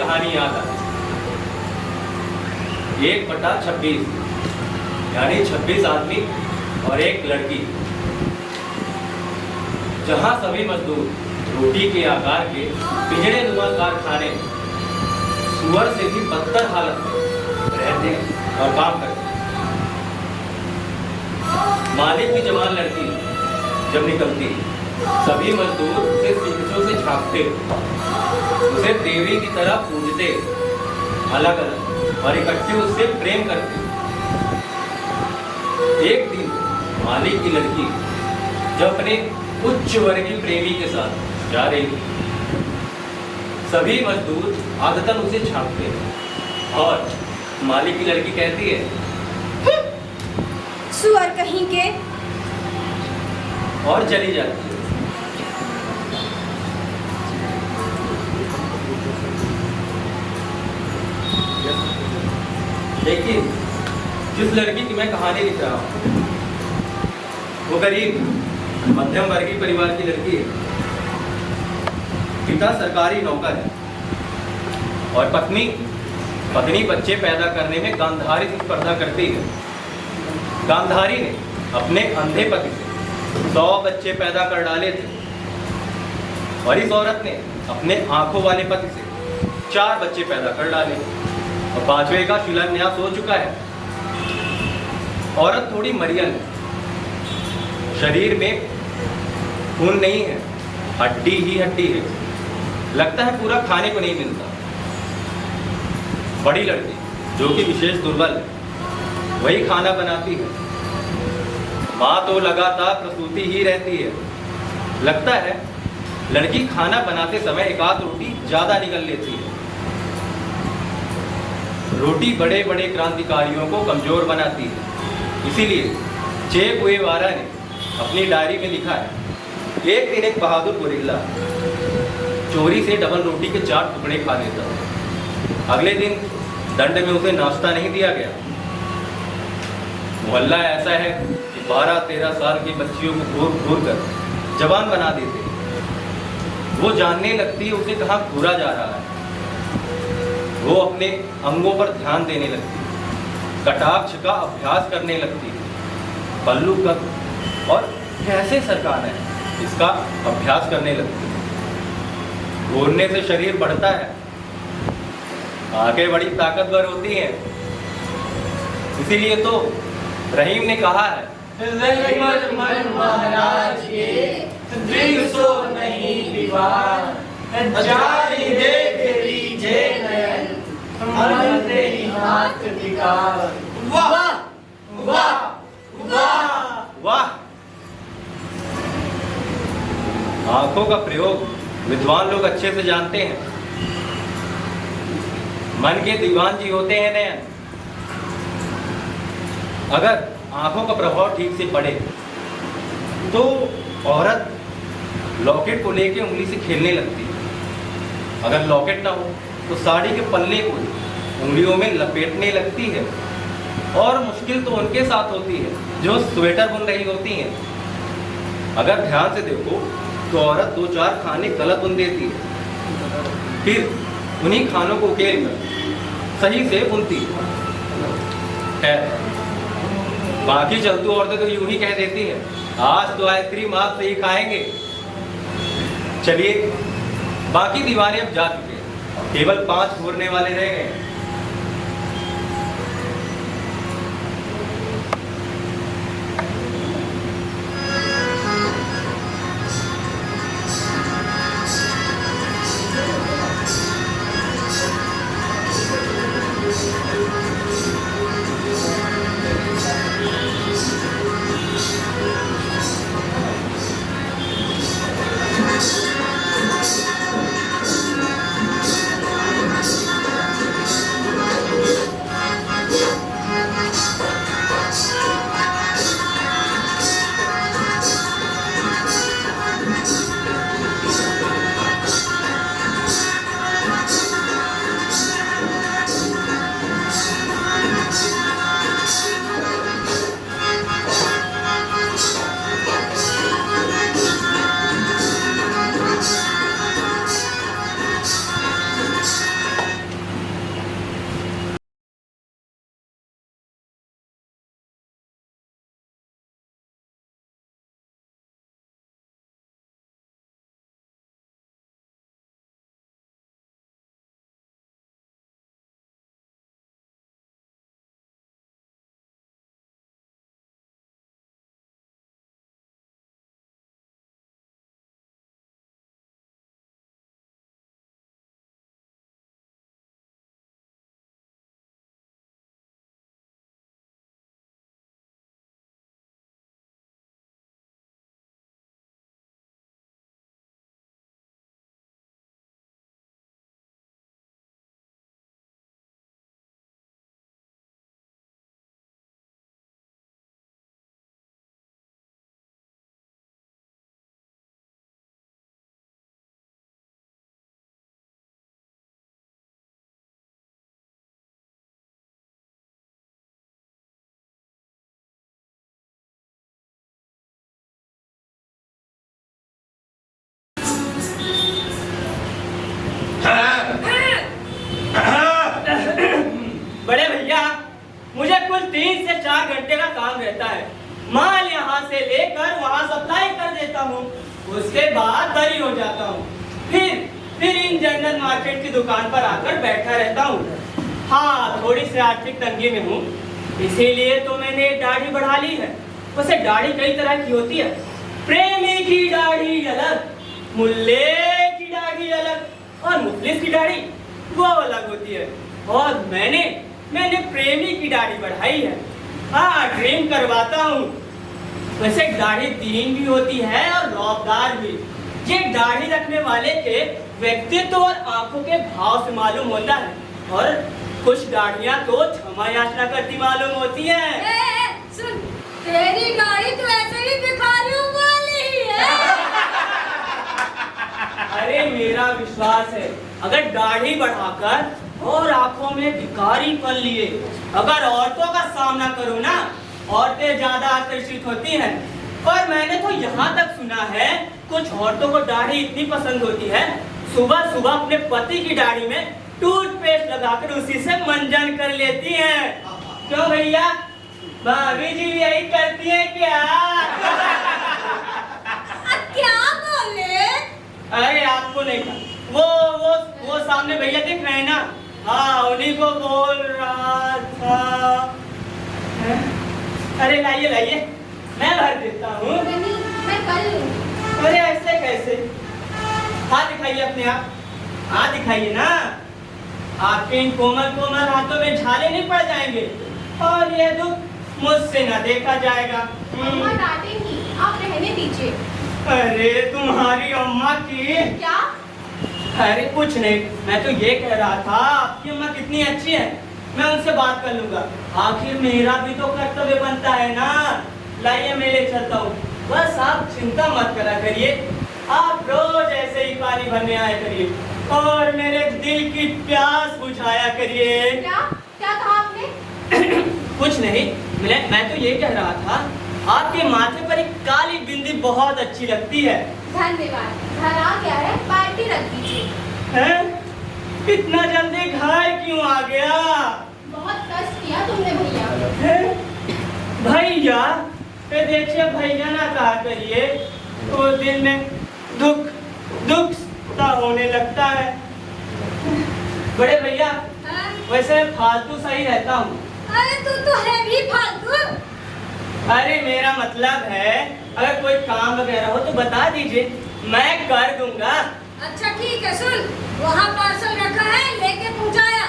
कहानी याद आई। 1/26 यानी 26 आदमी और एक लड़की। जहां सभी मजदूर रोटी के आकार के पिंजरे नुमा कारखाने सुअर से भी बदतर हालत में रहते और काम करते। मालिक की जवान लड़की जब निकलती, सभी मजदूर उसे सीखों से झांकते, उसे देवी की तरह पूजते, अलग अलग और इकट्ठे उससे प्रेम करते। एक दिन मालिक की लड़की जब अपने उच्च वर्गीय प्रेमी के साथ जा रही थी, सभी मजदूर आदतन उसे झांकते और मालिक की लड़की कहती है, सुअर कहीं के, और चली जाती है। लेकिन जिस लड़की की मैं कहानी लिख रहा हूं, वो गरीब मध्यम वर्गीय परिवार की लड़की है। पिता सरकारी नौकर है और पत्नी बच्चे पैदा करने में गांधारी से स्पर्धा करती है। गांधारी ने अपने अंधे पति से 100 बच्चे पैदा कर डाले थे और इस औरत ने अपने आंखों वाले पति से 4 बच्चे पैदा कर डाले और 5वें का शिलान्यास हो चुका है। औरत थोड़ी मरियन है, शरीर में खून नहीं है, हड्डी ही हड्डी है, लगता है पूरा खाने को नहीं मिलता। बड़ी लड़की जो कि विशेष दुर्बल है, वही खाना बनाती है। माँ तो लगातार प्रसूति ही रहती है। लगता है लड़की खाना बनाते समय एक आध रोटी ज्यादा निकल लेती है। रोटी बड़े बड़े क्रांतिकारियों को कमजोर बनाती है। इसीलिए चे गुएवारा ने अपनी डायरी में लिखा है, एक दिन एक बहादुर गोरिल्ला चोरी से डबल रोटी के 4 टुकड़े खा लेता। अगले दिन दंड में उसे नाश्ता नहीं दिया गया। मोहल्ला ऐसा है कि 12-13 साल की बच्चियों को घूर घूर कर जवान बना देते। वो जानने लगती है उसे कहाँ घूरा जा रहा है। वो अपने अंगों पर ध्यान देने लगती, कटाक्ष का अभ्यास करने लगती, पल्लू कब और कैसे सरकाना है इसका अभ्यास करने लगती। घूरने से शरीर बढ़ता है, आंखें बड़ी ताकतवर होती हैं। इसीलिए तो रहीम ने कहा है, महाराज के दृढ़ सो नहीं दीवार, जारी देख लीजे नयन, मन तेरी हाथ विकार। वाह वाह वाह वाह। आंखों का प्रयोग विद्वान लोग अच्छे से जानते हैं। मन के दीवान जी होते हैं नयन। अगर आंखों का प्रभाव ठीक से पड़े तो औरत लॉकेट को लेके उंगली से खेलने लगती है। अगर लॉकेट ना हो तो साड़ी के पल्ले को उंगलियों में लपेटने लगती है। और मुश्किल तो उनके साथ होती है जो स्वेटर बुन रही होती हैं। अगर ध्यान से देखो तो औरत 2-4 खाने गलत बुन देती है, फिर उन्हीं खानों को उकेल कर सही से बुनती है। बाकी चलतू औरतें तो यूं ही कह देती हैं, आज तो आइसक्रीम आप से ही खाएंगे। चलिए, बाकी दीवाने अब जा चुके हैं, केवल 5 घूरने वाले रह गए। है। माल यहाँ से लेकर वहाँ सप्लाई कर देता हूँ, उसके बाद बरी हो जाता हूँ। फिर इन जनरल मार्केट की दुकान पर आकर बैठा रहता हूँ। हाँ, थोड़ी सी आर्थिक तंगी में हूँ, इसीलिए तो मैंने दाढ़ी बढ़ा ली है। वैसे दाढ़ी कई तरह की होती है। प्रेमी की दाढ़ी अलग, मुल्ले की दाढ़ी अलग और मुफलिस की दाढ़ी वो अलग होती है। और मैंने प्रेमी की दाढ़ी बढ़ाई है। हाँ, ड्रीम करवाता हूँ। वैसे दाढ़ी दीन भी होती है और रौबदार भी। ये दाढ़ी रखने वाले के व्यक्तित्व और आंखों के भाव से मालूम होता है। और कुछ दाढ़ियाँ तो क्षमा याचना करती मालूम होती है। सुन, तेरी दाढ़ी तो ऐसे ही भिखारियों वाली ही है। अरे मेरा विश्वास है, अगर दाढ़ी बढ़ाकर और आंखों में भिखारी पन लिए अगर औरतों का सामना करूं ना, औरतें ज्यादा आकर्षित होती हैं। और मैंने तो यहाँ तक सुना है कुछ औरतों को दाढ़ी इतनी पसंद होती है, सुबह सुबह अपने पति की दाढ़ी में टूथपेस्ट लगाकर उसी से मंजन कर लेती हैं। क्यों भैया, भाभी जी भी यही करती है क्या? क्या बोले? अरे आपको नहीं कहा, वो सामने भैया दिख रहे हैं ना, हाँ उन्हीं को बोल रहा था। अरे लाइए लाइए, मैं भर देता हूँ। नहीं, मैं कर लूँ। अरे ऐसे कैसे? हाथ दिखाइए अपने आप, हाथ दिखाइए ना। आपके इन कोमल कोमल हाथों में झाले नहीं पड़ जाएंगे और ये दुख मुझसे ना देखा जाएगा। अम्मा डांटेंगी, आप रहने दीजिए। अरे तुम्हारी अम्मा की क्या? अरे कुछ नहीं, मैं तो ये कह रहा था आपकी अम्मा कितनी अच्छी है, मैं उनसे बात कर लूंगा। आखिर मेरा भी तो कर्तव्य बनता है ना। लाइए मैं ले चलता हूँ, बस आप चिंता मत करा करिए। आप रोज ऐसे ही पानी भरने आया करिए और मेरे दिल की प्यास बुझाया करिए। क्या कहा आपने? कुछ नहीं, मैं तो ये कह रहा था आपके माथे पर एक काली बिंदी बहुत अच्छी लगती है। धन्यवाद। घर आ गया है, पार्टी रख दीजिए। हैं? इतना जल्दी घर क्यों आ गया? बहुत कष्ट किया तुमने भैया। हैं? भैया? ये देखिए भैया ना कहा करिए, तो दिल में दुख सा होने लगता है। बड़े भैया, हाँ? वैसे फालतू सही रहता हूँ। अरे तू तो है भी फालतू। अरे मेरा मतलब है अगर कोई काम वगैरह हो तो बता दीजिए, मैं कर दूंगा। अच्छा ठीक है, सुन, वहाँ पार्सल रखा है, लेके पहुँचाया।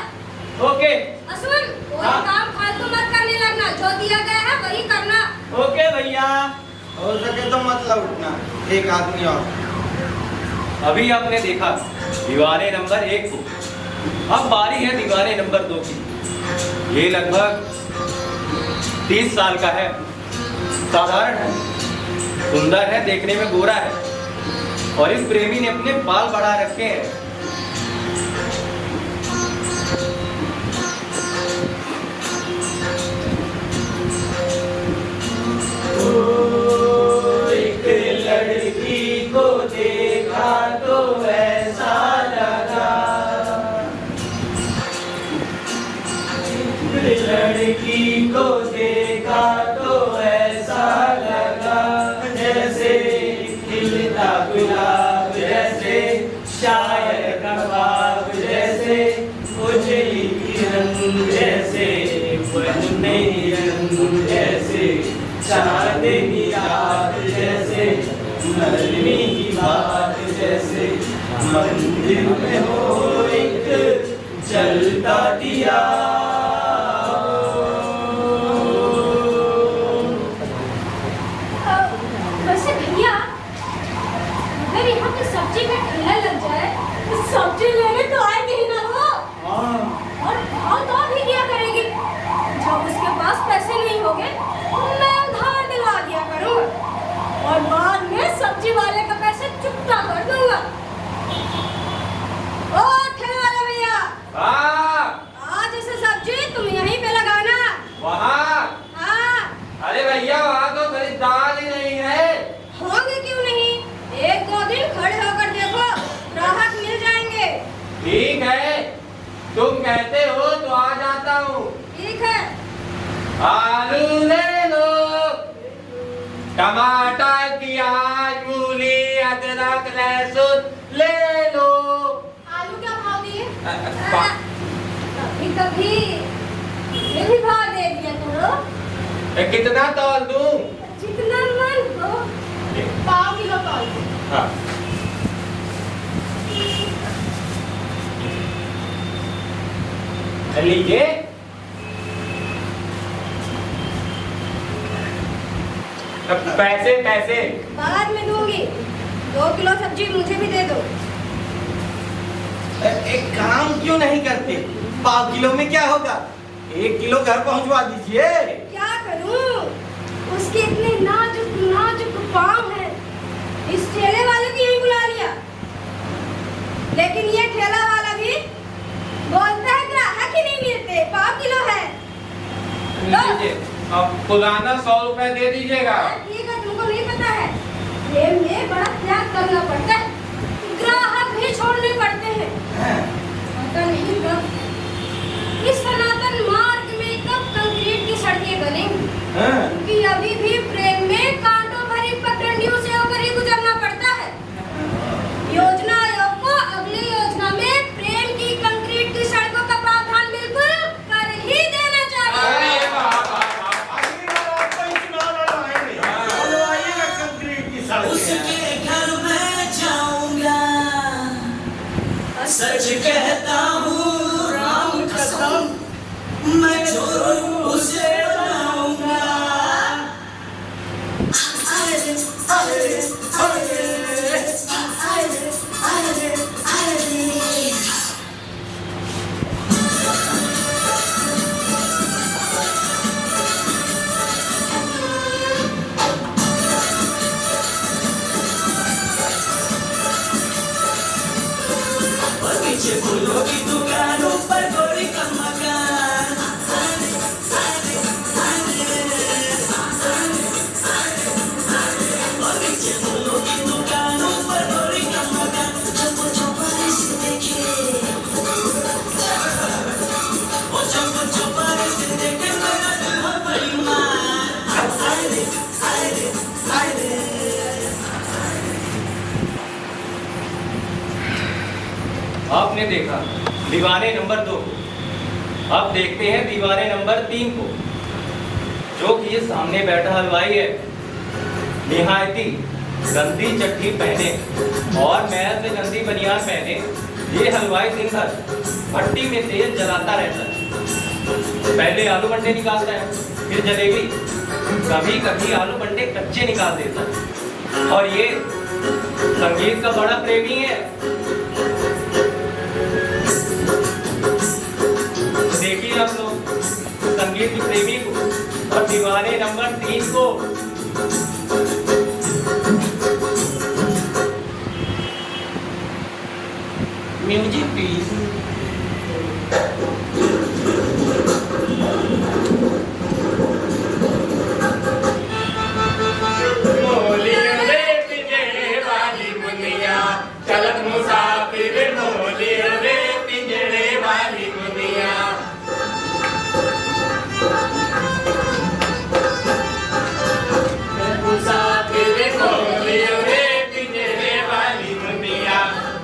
ओके। सुन, कोई हाँ। काम फालतू मत करने लगना, जो दिया गया है वही करना। ओके भैया। हो सके तो मत लौटना, एक आदमी और। अभी आपने देखा दीवाने नंबर 1 को, अब बारी है दीवाने नंबर 2 की। ये लगभग 30 साल का है, साधारण है, सुंदर है, देखने में गोरा है और इस प्रेमी ने अपने बाल बढ़ा रखे हैं। एक लड़की को देखा तो ऐसा लगा, लड़की को देखा तो ऐसा लगा, जैसे खिलता गुलाब, जैसे शायर का ख्वाब, जैसे उजली किरण, जैसे बनने रंग, जैसे चांदनी रात, जैसे नरमी की बात, जैसे मंदिर में हो एक जलता दिया। वैसे भैया, अगर यहाँ पे सब्जी का ठेला लग जाए तो सब्जी लेने तो आएगी ही ना वो, और भाव तो भी दिया करेगी। जब उसके पास पैसे नहीं होंगे मैं उधार दिलवा दिया करूँगा और बाद में सब्जी वाले का पैसे चुकता कर दूंगा। ओ ठेले वाले भैया, आज ऐसे सब्जी तुम यहीं पे लगाना। वहाँ? हाँ। अरे भैया, वहाँ तो खरीदार ही नहीं है। होंगे क्यों नहीं, 1-2 दिन खड़े होकर देखो, ग्राहक मिल जाएंगे। ठीक है, तुम कहते हो तो आ जाता हूँ। ठीक है। आलू ले लो। टमाटर, प्याज, मूली, अदरक, लहसुन ले लो। आलू क्या भाव दिए? पा- कभी कभी ये भी भाव दे दिया करो। कितना तौल दूं? जितना मन हो। पाव किलो तौल दो। हाँ। लीजिए। पैसे पैसे बाद में दूंगी। 2 किलो सब्जी मुझे भी दे दो। एक काम क्यों नहीं करते? 5 किलो में क्या होगा? 1 किलो घर पहुंचवा दीजिए। क्या करूं? उसके इतने नाजुक नाजुक पाँव हैं। इस ठेले वाले को यहीं बुला लिया। लेकिन ये ठेला वाला भी बोलता है ग्राहक ही नहीं मिलते। 5 किलो है। लीजिए। अब पुराना 100 रुपए दे दीजिएगा। ठीक है, तुमको नहीं पता है। प्रेम में बड़ा त्याग करना पड़ता है। ग्राहक भी छोड़ने पड़ते हैं। पता नहीं कब इस सनातन मार्ग में कब कंक्रीट की सड़कें बनेंगी। क्योंकि अभी भी प्रेम में कांटों भरी पगडंडियों से होकर ही गुजरना पड़ता है। योजना आयोग को अगली योजना में प्रेम की कंक्रीट की सड़कों का प्रावधान बिल्कुल कर ही देना चाहिए। अरे वाह, वाह, वाह। उसके घर में जाऊंगा, सच कहता हूँ राम कसम, मैं जो उसे बनाऊंगा। बगीचे फूलों की दुकानों पर गोरी का मकान, बगीचे फूलों की दुकानों पर गोरी का मकान, जो बारिश देखे, वो जो बारिश देखे मेरा दिल हो बेईमान। आपने देखा दीवाने नंबर 2 को। अब देखते हैं दीवाने नंबर 3 को, जो कि ये सामने बैठा हलवाई है। निहायती गंदी चट्टी पहने और महल से गंदी बनियान पहने ये हलवाई दिन भर भट्टी में तेल जलाता रहता है। पहले आलू बंडे निकालता है, फिर जलेबी, कभी कभी आलू बंडे कच्चे निकाल देता है। और ये संगीत का बड़ा प्रेमी है। देखिए आप लोग संगीत की प्रेमी को और दीवाने नंबर 3 को। Music please. चलत मुसाफिर मोली रे पिंजरे वाली मुनिया। मुसाफिर मोली रे पिंजरे वाली मुनिया,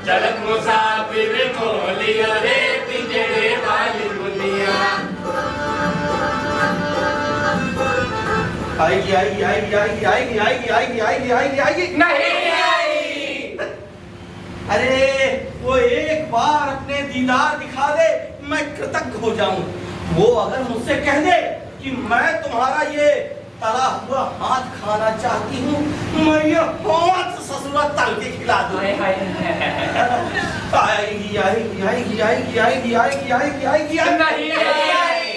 चलत मुसाफिर मोली रे पिंजरे वाली मुनिया। आएगी आएगी आएगी आएगी आएगी आएगी आएगी आएगी आएगी आएगी। नहीं आई। अरे वो एक बार अपने दीदार दिखा दे, मैं कृतज्ञ हो जाऊं। वो अगर मुझसे कह दे कि मैं तुम्हारा ये तला हुआ हाथ खाना चाहती हूँ, मैं ये हाथ ससुरा तल के खिला दूं। आएगी आएगी आएगी आएगी आएगी आएगी आएगी आएगी नहीं आई।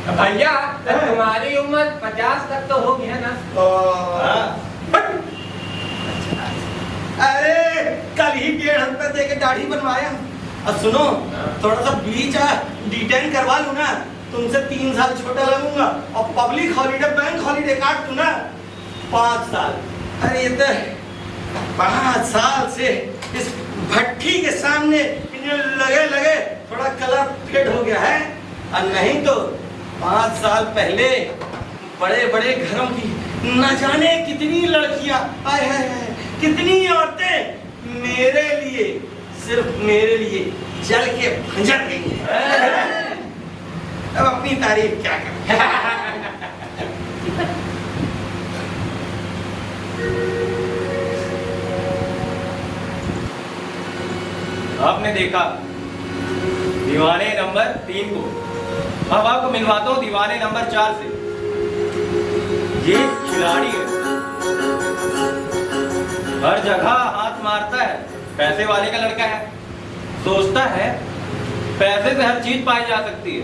भैया तुम्हारी उम्र 50 तक तो होगी है ना? अरे कल ही 1.5 रुपए दे के दाढ़ी बनवाया। अब सुनो, थोड़ा सा बीच डिटेन करवा लूं ना, तुमसे 3 साल छोटा लगूंगा और पब्लिक हॉलीडे बैंक हॉलीडे काट दूं ना 5 साल। अरे ये तो 5 साल से इस भट्टी के सामने लगे लगे थोड़ा कलर फेड हो गया है। और नहीं तो 5 साल पहले बड़े बड़े घरों की न जाने कितनी लड़कियां, आय हाय हाय, कितनी औरतें मेरे लिए, सिर्फ मेरे लिए जल के भंजर गई हैं। अब अपनी तारीफ क्या करें। आपने देखा दीवाने नंबर 3 को, अब आपको मिलवाता हूँ दीवाने नंबर 4 से। ये खिलाड़ी है, हर जगह हाथ मारता है, पैसे वाले का लड़का है, सोचता है पैसे से हर चीज पाई जा सकती है।